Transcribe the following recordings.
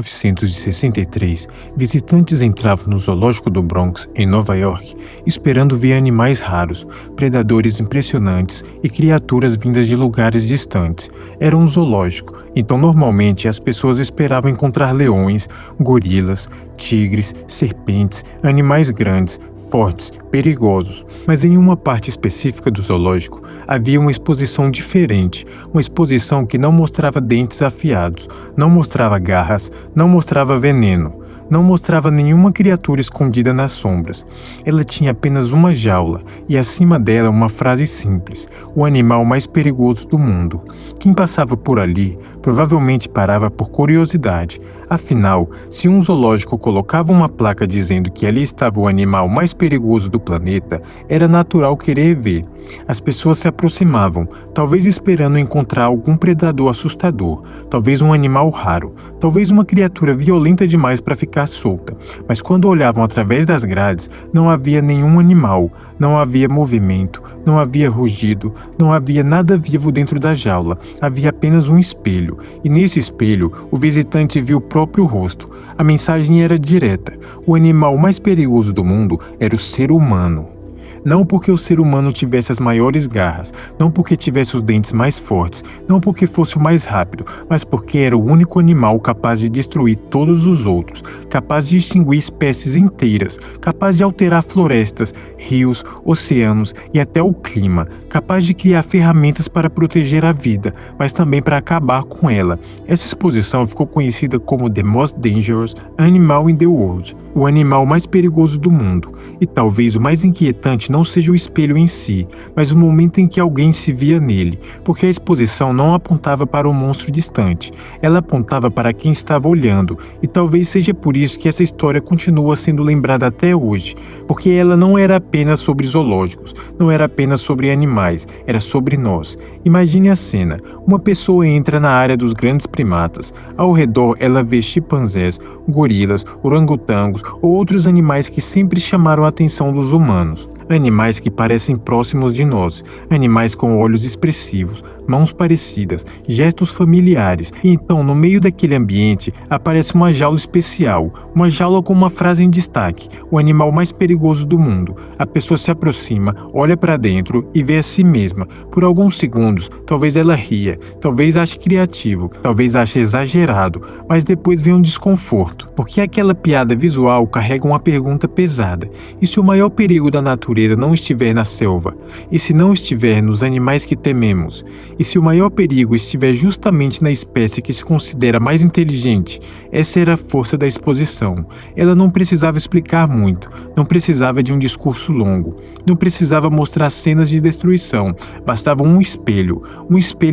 1963, visitantes entravam no zoológico do Bronx, em Nova York, esperando ver animais raros, predadores impressionantes e criaturas vindas de lugares distantes. Era um zoológico, então normalmente as pessoas esperavam encontrar leões, gorilas, tigres, serpentes, animais grandes, fortes, perigosos. Mas em uma parte específica do zoológico havia uma exposição diferente, uma exposição que não mostrava dentes afiados, não mostrava garras, não mostrava veneno. Não mostrava nenhuma criatura escondida nas sombras. Ela tinha apenas uma jaula e acima dela uma frase simples: o animal mais perigoso do mundo. Quem passava por ali provavelmente parava por curiosidade. Afinal, se um zoológico colocava uma placa dizendo que ali estava o animal mais perigoso do planeta, era natural querer ver. As pessoas se aproximavam, talvez esperando encontrar algum predador assustador, talvez um animal raro, talvez uma criatura violenta demais para ficar solta. Mas quando olhavam através das grades, não havia nenhum animal, não havia movimento, não havia rugido, não havia nada vivo dentro da jaula. Havia apenas um espelho, e nesse espelho o visitante viu o próprio rosto. A mensagem era direta: o animal mais perigoso do mundo era o ser humano. Não porque o ser humano tivesse as maiores garras, não porque tivesse os dentes mais fortes, não porque fosse o mais rápido, mas porque era o único animal capaz de destruir todos os outros, capaz de extinguir espécies inteiras, capaz de alterar florestas, rios, oceanos e até o clima, capaz de criar ferramentas para proteger a vida, mas também para acabar com ela. Essa exposição ficou conhecida como The Most Dangerous Animal in the World, o animal mais perigoso do mundo. E talvez o mais inquietante não seja o espelho em si, mas o momento em que alguém se via nele, porque a exposição não apontava para um monstro distante, ela apontava para quem estava olhando, e talvez seja por isso que essa história continua sendo lembrada até hoje, porque ela não era apenas sobre zoológicos, não era apenas sobre animais, era sobre nós. Imagine a cena: uma pessoa entra na área dos grandes primatas, ao redor ela vê chimpanzés, gorilas, orangotangos ou outros animais que sempre chamaram a atenção dos humanos. Animais que parecem próximos de nós, animais com olhos expressivos, mãos parecidas, gestos familiares. E então, no meio daquele ambiente, aparece uma jaula especial, uma jaula com uma frase em destaque: o animal mais perigoso do mundo. A pessoa se aproxima, olha para dentro e vê a si mesma. Por alguns segundos, talvez ela ria, talvez ache criativo, talvez ache exagerado, mas depois vem um desconforto, porque aquela piada visual carrega uma pergunta pesada: e se o maior perigo da natureza não estiver na selva? E se não estiver nos animais que tememos? E se o maior perigo estiver justamente na espécie que se considera mais inteligente? Essa era a força da exposição. Ela não precisava explicar muito, não precisava de um discurso longo, não precisava mostrar cenas de destruição, bastava um espelho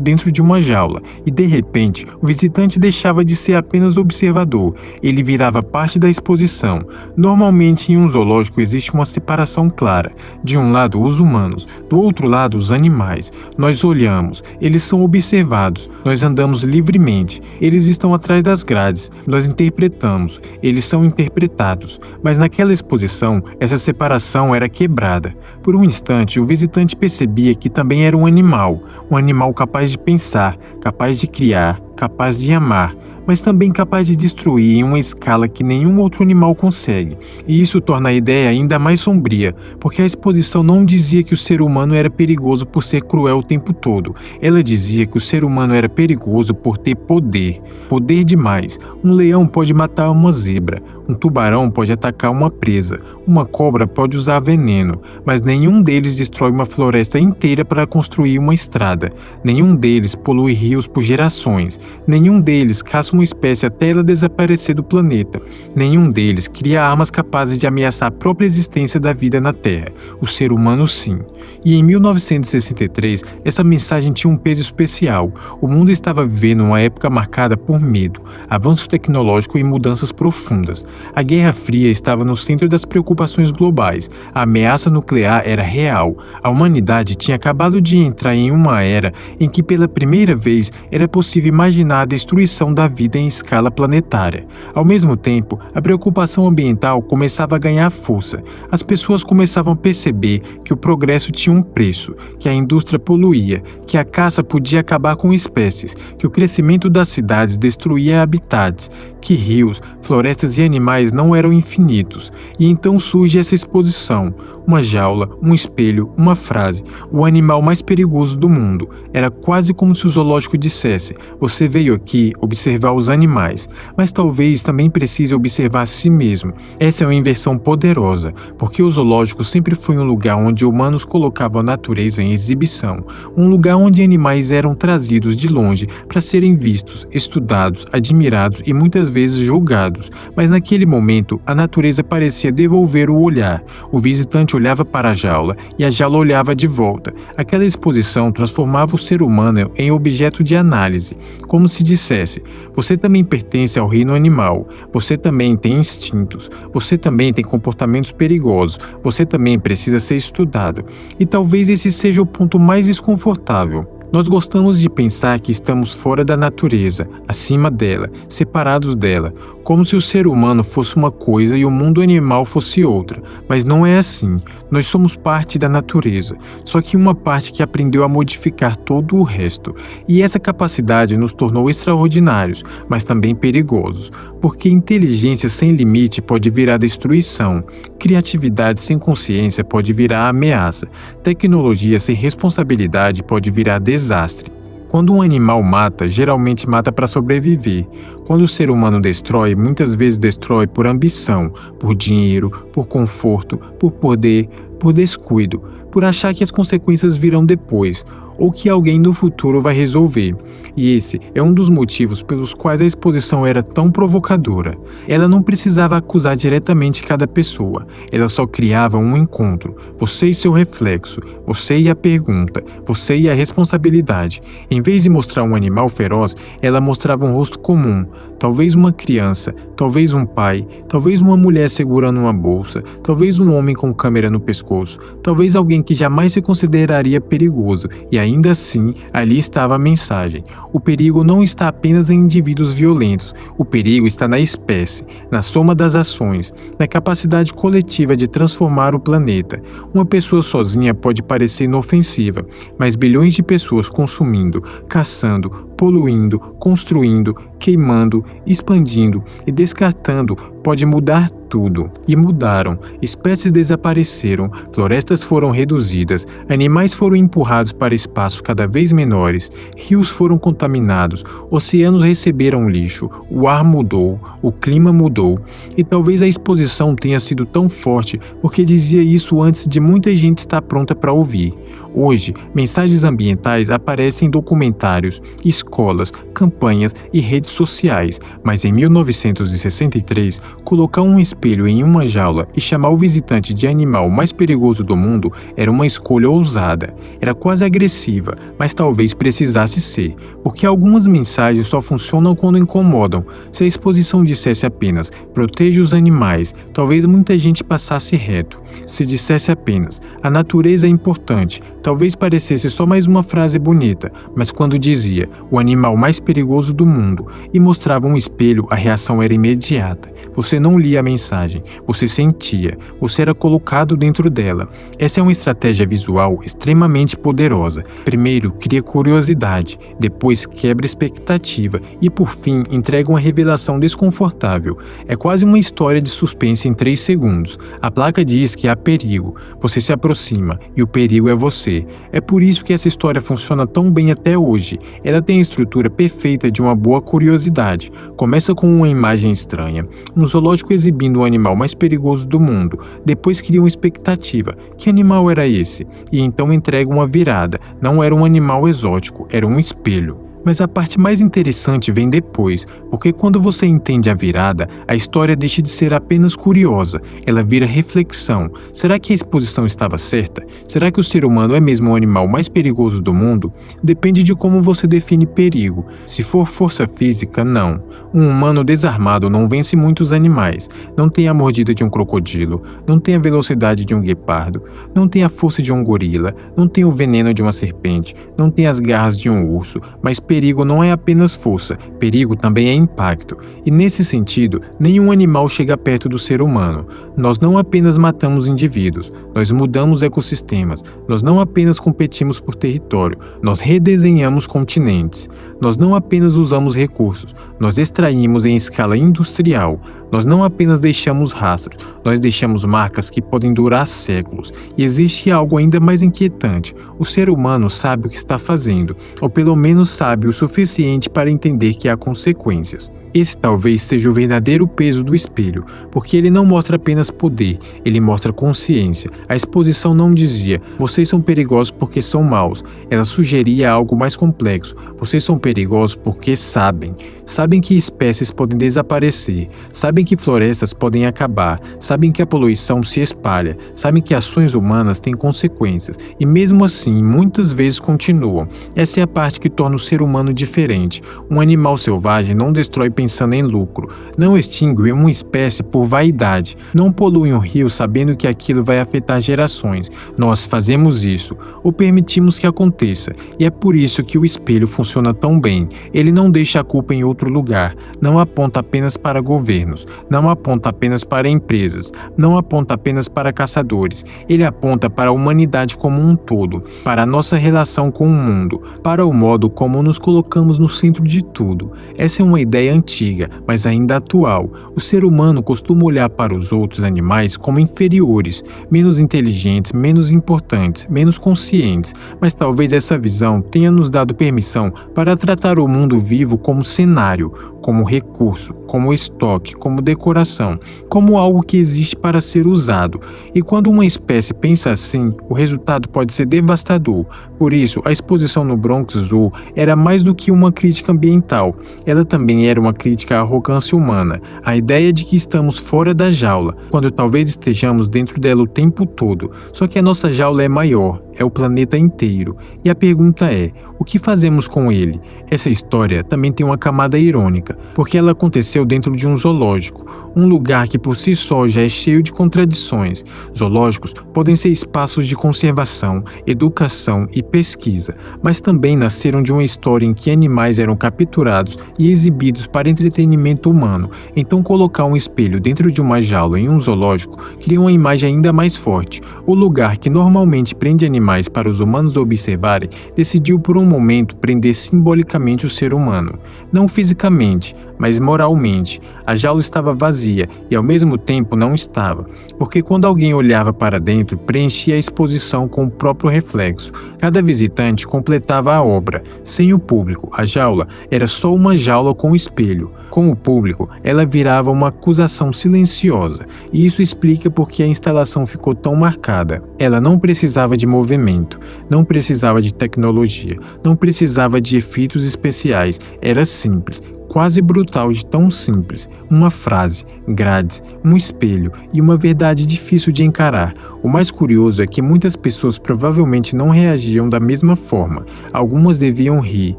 dentro de uma jaula, e de repente o visitante deixava de ser apenas observador, ele virava parte da exposição. Normalmente em um zoológico existe uma separação clara: de um lado os humanos, do outro lado os animais. Nós olhamos, eles são observados, nós andamos livremente, eles estão atrás das grades, nós interpretamos, eles são interpretados. Mas naquela exposição, essa separação era quebrada. Por um instante, o visitante percebia que também era um animal capaz de pensar, capaz de criar, capaz de amar, mas também capaz de destruir em uma escala que nenhum outro animal consegue. E isso torna a ideia ainda mais sombria, porque a exposição não dizia que o ser humano era perigoso por ser cruel o tempo todo. Ela dizia que o ser humano era perigoso por ter poder. Poder demais. Um leão pode matar uma zebra, um tubarão pode atacar uma presa, uma cobra pode usar veneno, mas nenhum deles destrói uma floresta inteira para construir uma estrada. Nenhum deles polui rios por gerações. Nenhum deles caça uma espécie até ela desaparecer do planeta. Nenhum deles cria armas capazes de ameaçar a própria existência da vida na Terra. O ser humano, sim. E em 1963, essa mensagem tinha um peso especial. O mundo estava vivendo uma época marcada por medo, avanço tecnológico e mudanças profundas. A Guerra Fria estava no centro das preocupações globais. A ameaça nuclear era real. A humanidade tinha acabado de entrar em uma era em que pela primeira vez era possível imaginar a destruição da vida em escala planetária. Ao mesmo tempo, a preocupação ambiental começava a ganhar força. As pessoas começavam a perceber que o progresso tinha um preço, que a indústria poluía, que a caça podia acabar com espécies, que o crescimento das cidades destruía habitats, que rios, florestas e animais não eram infinitos. E então surge essa exposição, uma jaula, um espelho, uma frase, o animal mais perigoso do mundo. Era quase como se o zoológico dissesse: você veio aqui observar os animais, mas talvez também precise observar a si mesmo. Essa é uma inversão poderosa, porque o zoológico sempre foi um lugar onde humanos colocavam a natureza em exibição, um lugar onde animais eram trazidos de longe para serem vistos, estudados, admirados e muitas vezes julgados. Mas naquele momento, a natureza parecia devolver o olhar. O visitante olhava para a jaula e a jaula olhava de volta. Aquela exposição transformava o ser humano em objeto de análise, como se dissesse: você também pertence ao reino animal, você também tem instintos, você também tem comportamentos perigosos, você também precisa ser estudado. E talvez esse seja o ponto mais desconfortável. Nós gostamos de pensar que estamos fora da natureza, acima dela, separados dela, como se o ser humano fosse uma coisa e o mundo animal fosse outra. Mas não é assim. Nós somos parte da natureza, só que uma parte que aprendeu a modificar todo o resto. E essa capacidade nos tornou extraordinários, mas também perigosos, porque inteligência sem limite pode virar destruição, criatividade sem consciência pode virar ameaça, tecnologia sem responsabilidade pode virar desastre. Quando um animal mata, geralmente mata para sobreviver. Quando o ser humano destrói, muitas vezes destrói por ambição, por dinheiro, por conforto, por poder, por descuido, por achar que as consequências virão depois, ou que alguém no futuro vai resolver. E esse é um dos motivos pelos quais a exposição era tão provocadora. Ela não precisava acusar diretamente cada pessoa, ela só criava um encontro, você e seu reflexo, você e a pergunta, você e a responsabilidade. Em vez de mostrar um animal feroz, ela mostrava um rosto comum, talvez uma criança, talvez um pai, talvez uma mulher segurando uma bolsa, talvez um homem com câmera no pescoço, talvez alguém que jamais se consideraria perigoso. E ainda assim, ali estava a mensagem. O perigo não está apenas em indivíduos violentos, o perigo está na espécie, na soma das ações, na capacidade coletiva de transformar o planeta. Uma pessoa sozinha pode parecer inofensiva, mas bilhões de pessoas consumindo, caçando, poluindo, construindo, queimando, expandindo e descartando pode mudar tudo. E mudaram. Espécies desapareceram, florestas foram reduzidas, animais foram empurrados para espaços cada vez menores, rios foram contaminados, oceanos receberam lixo, o ar mudou, o clima mudou. E talvez a exposição tenha sido tão forte porque dizia isso antes de muita gente estar pronta para ouvir. Hoje, mensagens ambientais aparecem em documentários, escolas, campanhas e redes sociais, mas em 1963, colocar um espelho em uma jaula e chamar o visitante de animal mais perigoso do mundo era uma escolha ousada. Era quase agressiva, mas talvez precisasse ser, porque algumas mensagens só funcionam quando incomodam. Se a exposição dissesse apenas "proteja os animais", talvez muita gente passasse reto. Se dissesse apenas "a natureza é importante", talvez parecesse só mais uma frase bonita, mas quando dizia "o animal mais perigoso do mundo" e mostrava um espelho, a reação era imediata. Você não lia a mensagem, você sentia, você era colocado dentro dela. Essa é uma estratégia visual extremamente poderosa. Primeiro, cria curiosidade, depois quebra expectativa e, por fim, entrega uma revelação desconfortável. É quase uma história de suspense em 3 segundos. A placa diz que há perigo, você se aproxima e o perigo é você. É por isso que essa história funciona tão bem até hoje. Ela tem a estrutura perfeita de uma boa curiosidade. Começa com uma imagem estranha, um zoológico exibindo o animal mais perigoso do mundo. Depois cria uma expectativa. Que animal era esse? E então entrega uma virada. Não era um animal exótico, era um espelho. Mas a parte mais interessante vem depois, porque quando você entende a virada, a história deixa de ser apenas curiosa, ela vira reflexão. Será que a exposição estava certa? Será que o ser humano é mesmo o animal mais perigoso do mundo? Depende de como você define perigo. Se for força física, não. Um humano desarmado não vence muitos animais, não tem a mordida de um crocodilo, não tem a velocidade de um guepardo, não tem a força de um gorila, não tem o veneno de uma serpente, não tem as garras de um urso, mas perigo não é apenas força, perigo também é impacto. E nesse sentido, nenhum animal chega perto do ser humano. Nós não apenas matamos indivíduos, nós mudamos ecossistemas, nós não apenas competimos por território, nós redesenhamos continentes. Nós não apenas usamos recursos, nós extraímos em escala industrial. Nós não apenas deixamos rastros, nós deixamos marcas que podem durar séculos. E existe algo ainda mais inquietante. O ser humano sabe o que está fazendo, ou pelo menos sabe o suficiente para entender que há consequências. Esse talvez seja o verdadeiro peso do espelho, porque ele não mostra apenas poder, ele mostra consciência. A exposição não dizia, vocês são perigosos porque são maus. Ela sugeria algo mais complexo, vocês são perigosos porque sabem. Sabem que espécies podem desaparecer, sabem que florestas podem acabar, sabem que a poluição se espalha, sabem que ações humanas têm consequências, e mesmo assim, muitas vezes continuam. Essa é a parte que torna o ser humano diferente. Um animal selvagem não destrói pensando em lucro, não extingue uma espécie por vaidade, não polui um rio sabendo que aquilo vai afetar gerações. Nós fazemos isso, ou permitimos que aconteça, e é por isso que o espelho funciona tão bem. Ele não deixa a culpa em outro lugar, não aponta apenas para governos, não aponta apenas para empresas, não aponta apenas para caçadores. Ele aponta para a humanidade como um todo, para a nossa relação com o mundo, para o modo como nos colocamos no centro de tudo. Essa é uma ideia antiga, mas ainda atual. O ser humano costuma olhar para os outros animais como inferiores, menos inteligentes, menos importantes, menos conscientes, mas talvez essa visão tenha nos dado permissão para tratar o mundo vivo como cenário, como recurso, como estoque, como decoração, como algo que existe para ser usado. E quando uma espécie pensa assim, o resultado pode ser devastador. Por isso, a exposição no Bronx Zoo era mais do que uma crítica ambiental. Ela também era uma crítica à arrogância humana, a ideia de que estamos fora da jaula, quando talvez estejamos dentro dela o tempo todo. Só que a nossa jaula é maior, é o planeta inteiro. E a pergunta é, o que fazemos com ele? Essa história também tem uma camada irônica, porque ela aconteceu dentro de um zoológico, um lugar que por si só já é cheio de contradições. Zoológicos podem ser espaços de conservação, educação e pesquisa, mas também nasceram de uma história em que animais eram capturados e exibidos para entretenimento humano. Então colocar um espelho dentro de uma jaula em um zoológico cria uma imagem ainda mais forte. O lugar que normalmente prende animais para os humanos observarem, decidiu por um momento prender simbolicamente o ser humano. Não fisicamente, mas moralmente. A jaula estava vazia e ao mesmo tempo não estava, porque quando alguém olhava para dentro, preenchia a exposição com o próprio reflexo. Cada visitante completava a obra. Sem o público, a jaula era só uma jaula com espelho. Com o público, ela virava uma acusação silenciosa, e isso explica por que a instalação ficou tão marcada. Ela não precisava de movimento, não precisava de tecnologia, não precisava de efeitos especiais, era simples, quase brutal de tão simples. Uma frase, grades, um espelho e uma verdade difícil de encarar. O mais curioso é que muitas pessoas provavelmente não reagiam da mesma forma. Algumas deviam rir,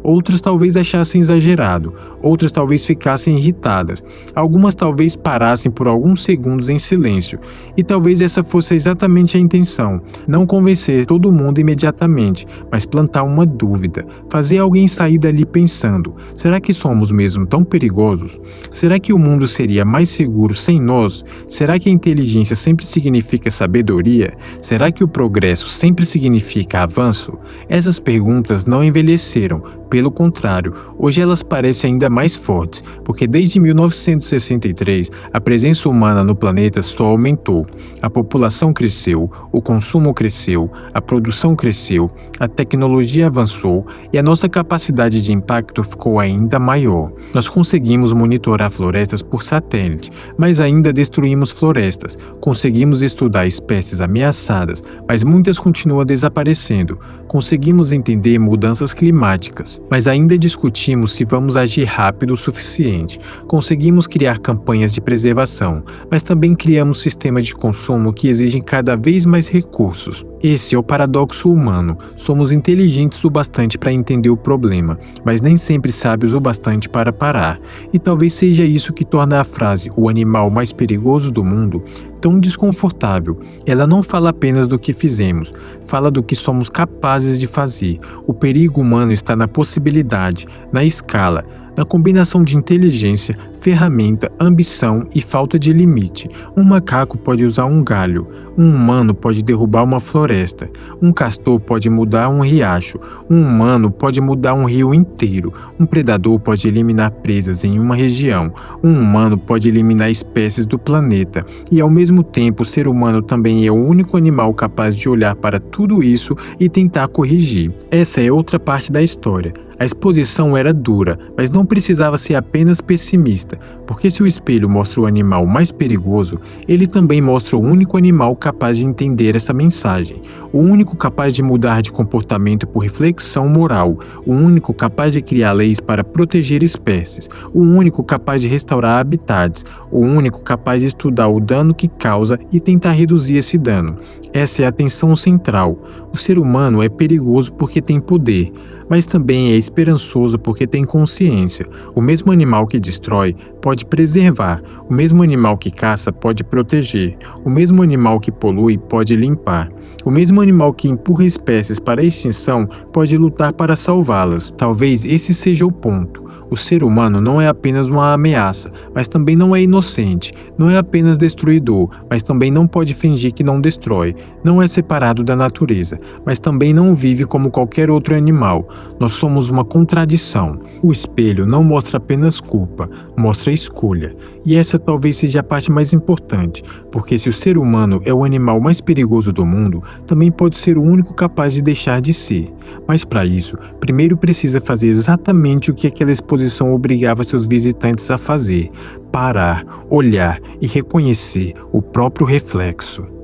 outras talvez achassem exagerado, outras talvez ficassem irritadas, algumas talvez parassem por alguns segundos em silêncio. E talvez essa fosse exatamente a intenção, não convencer todo mundo imediatamente, mas plantar uma dúvida, fazer alguém sair dali pensando, será que somos mesmo tão perigosos? Será que o mundo seria mais seguro sem nós? Será que a inteligência sempre significa sabedoria? Será que o progresso sempre significa avanço? Essas perguntas não envelheceram, pelo contrário, hoje elas parecem ainda mais fortes, porque desde 1963 a presença humana no planeta só aumentou. A população cresceu, o consumo cresceu, a produção cresceu, a tecnologia avançou e a nossa capacidade de impacto ficou ainda maior. Nós conseguimos monitorar florestas por satélite, mas ainda destruímos florestas. Conseguimos estudar espécies espécies ameaçadas, mas muitas continuam desaparecendo. Conseguimos entender mudanças climáticas, mas ainda discutimos se vamos agir rápido o suficiente. Conseguimos criar campanhas de preservação, mas também criamos sistemas de consumo que exigem cada vez mais recursos. Esse é o paradoxo humano. Somos inteligentes o bastante para entender o problema, mas nem sempre sábios o bastante para parar. E talvez seja isso que torna a frase "o animal mais perigoso do mundo" tão desconfortável. Ela não fala apenas do que fizemos, fala do que somos capazes de fazer. O perigo humano está na possibilidade, na escala, na combinação de inteligência, ferramenta, ambição e falta de limite. Um macaco pode usar um galho, um humano pode derrubar uma floresta, um castor pode mudar um riacho, um humano pode mudar um rio inteiro, um predador pode eliminar presas em uma região, um humano pode eliminar espécies do planeta, e ao mesmo tempo o ser humano também é o único animal capaz de olhar para tudo isso e tentar corrigir. Essa é outra parte da história. A exposição era dura, mas não precisava ser apenas pessimista, porque se o espelho mostra o animal mais perigoso, ele também mostra o único animal capaz de entender essa mensagem, o único capaz de mudar de comportamento por reflexão moral, o único capaz de criar leis para proteger espécies, o único capaz de restaurar habitats, o único capaz de estudar o dano que causa e tentar reduzir esse dano. Essa é a tensão central. O ser humano é perigoso porque tem poder, mas também é esperançoso porque tem consciência. O mesmo animal que destrói pode preservar, o mesmo animal que caça pode proteger, o mesmo animal que polui pode limpar, o mesmo animal que empurra espécies para a extinção pode lutar para salvá-las. Talvez esse seja o ponto. O ser humano não é apenas uma ameaça, mas também não é inocente, não é apenas destruidor, mas também não pode fingir que não destrói, não é separado da natureza, mas também não vive como qualquer outro animal. Nós somos uma contradição. O espelho não mostra apenas culpa, mostra escolha. E essa talvez seja a parte mais importante, porque se o ser humano é o animal mais perigoso do mundo, também pode ser o único capaz de deixar de ser. Mas para isso, primeiro precisa fazer exatamente o que aquela exposição obrigava seus visitantes a fazer: parar, olhar e reconhecer o próprio reflexo.